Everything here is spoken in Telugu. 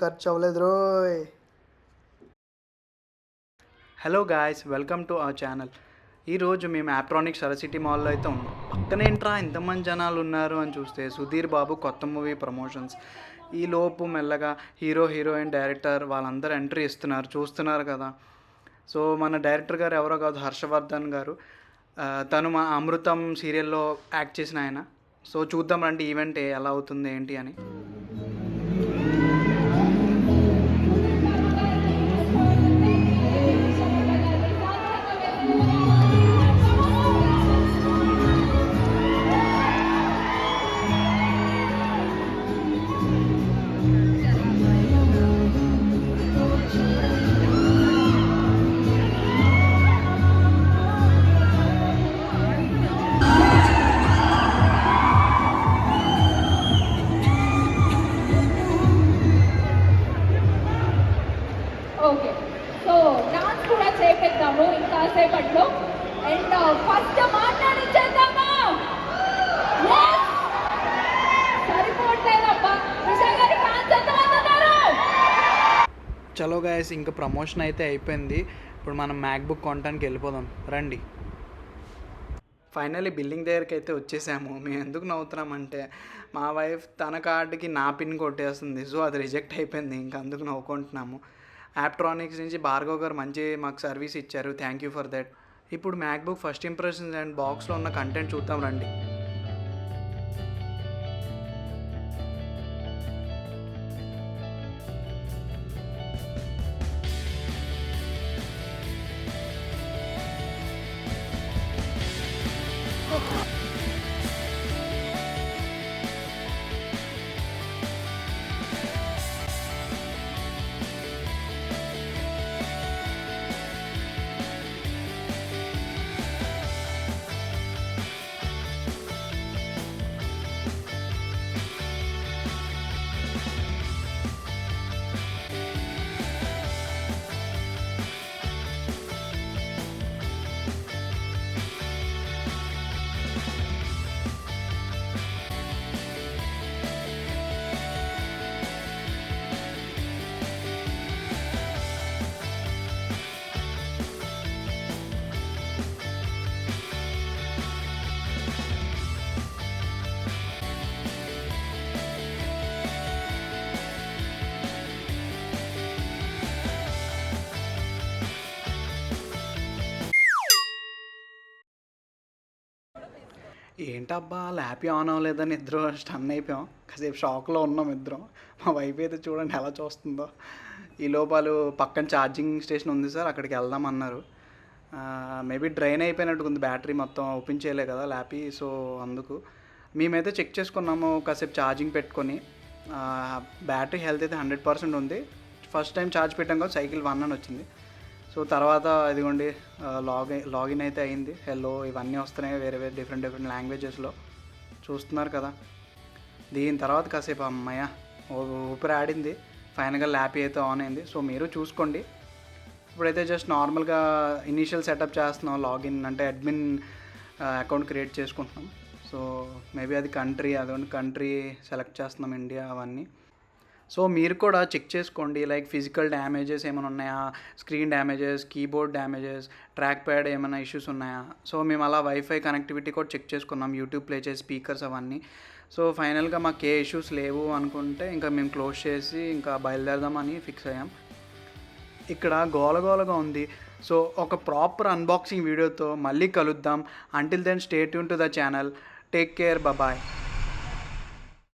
ఖర్చు అవ్వలేదు రోయ్. Hello guys, welcome to our channel. ఈరోజు మేము ఆప్ట్రానిక్స్ షరసిటీ మాల్లో అయితే ఉన్నాం. పక్కనేంట్రా ఇంతమంది జనాలు ఉన్నారు అని చూస్తే సుధీర్ బాబు కొత్త మూవీ ప్రమోషన్స్. ఈ లోపు మెల్లగా హీరోయిన్, డైరెక్టర్ వాళ్ళందరూ ఎంట్రీ ఇస్తున్నారు, చూస్తున్నారు కదా. సో మన డైరెక్టర్ గారు ఎవరో కాదు, హర్షవర్ధన్ గారు. తను మా అమృతం సీరియల్లో యాక్ట్ చేసిన ఆయన. సో చూద్దాం రండి ఈవెంట్ ఎలా అవుతుంది ఏంటి అని. ఓకే, సో డాన్స్ కూడా చేపిద్దాము ఇంకా సేపట్లో. అండ్ ఫస్ట్ మాట్లాడించేద్దామా? సరిపోవట్లేదబ్బా. విశాల్ గారి ఫ్యాన్స్ ఎంతమంది ఉన్నారు? చలో గాయస్, ఇంకా ప్రమోషన్ అయితే అయిపోయింది. ఇప్పుడు మనం మ్యాక్బుక్ కొనడానికి వెళ్ళిపోదాం రండి. ఫైనల్లీ బిల్లింగ్ దగ్గరికి అయితే వచ్చేసాము. మేము ఎందుకు నవ్వుతున్నామంటే మా వైఫ్ తన కార్డుకి నా పిన్ కొట్టేస్తుంది. సో అది రిజెక్ట్ అయిపోయింది, ఇంకా అందుకు నవ్వుకుంటున్నాము. ఆప్ట్రానిక్స్ నుంచి భార్గవ్ గారు మంచి మాకు సర్వీస్ ఇచ్చారు, థ్యాంక్ యూ ఫర్ దట్. ఇప్పుడు మ్యాక్బుక్ ఫస్ట్ ఇంప్రెషన్స్ అండ్ బాక్స్లో ఉన్న కంటెంట్ చూద్దాం రండి. ఏంటబ్బా ల్యాపీ ఆన్ అవ్వలేదని ఇద్దరు స్టన్ అయిపోయాం. కాసేపు షాక్లో ఉన్నాం ఇద్దరం. మా వైఫ్ అయితే చూడండి ఎలా చూస్తుందో. ఈ లోపాలు పక్కన ఛార్జింగ్ స్టేషన్ ఉంది సార్, అక్కడికి వెళ్దామన్నారు. మేబీ డ్రైన్ అయిపోయినట్టు బ్యాటరీ మొత్తం ఓపెన్ చేయలే కదా ల్యాపీ, సో అందుకు మేమైతే చెక్ చేసుకున్నాము కాసేపు ఛార్జింగ్ పెట్టుకొని. బ్యాటరీ హెల్త్ అయితే 100% ఉంది. ఫస్ట్ టైం ఛార్జ్ పెట్టాం కదా, సైకిల్ 1 అని వచ్చింది. సో తర్వాత ఇదిగోండి లాగిన్ అయితే అయింది. హెల్లో ఇవన్నీ వస్తున్నాయి వేరే డిఫరెంట్ లాంగ్వేజెస్లో, చూస్తున్నారు కదా. దీని తర్వాత కాసేపు అమ్మయ్య ఊపిరి ఆడింది, ఫైనల్గా ల్యాపీ అయితే ఆన్ అయింది. సో మీరు చూసుకోండి. ఇప్పుడైతే జస్ట్ నార్మల్గా ఇనీషియల్ సెటప్ చేస్తున్నాం, లాగిన్ అంటే అడ్మిన్ అకౌంట్ క్రియేట్ చేసుకుంటున్నాం. సో మేబీ అది కంట్రీ సెలెక్ట్ చేస్తున్నాం, ఇండియా అవన్నీ. సో మీరు కూడా చెక్ చేసుకోండి, లైక్ ఫిజికల్ డ్యామేజెస్ ఏమైనా ఉన్నాయా, screen damages, keyboard damages, track pad ఏమైనా ఇష్యూస్ ఉన్నాయా. సో మేము అలా వైఫై కనెక్టివిటీ కూడా చెక్ చేసుకున్నాం, యూట్యూబ్ ప్లే చేసి స్పీకర్స్ అవన్నీ. సో ఫైనల్గా మాకు ఏ ఇష్యూస్ లేవు అనుకుంటే ఇంకా మేము క్లోజ్ చేసి ఇంకా బయలుదేరదామని ఫిక్స్ అయ్యాం. ఇక్కడ గోలగోలగా ఉంది. సో ఒక ప్రాపర్ అన్బాక్సింగ్ వీడియోతో మళ్ళీ కలుద్దాం. Until then stay tuned to the channel. Take care, bye.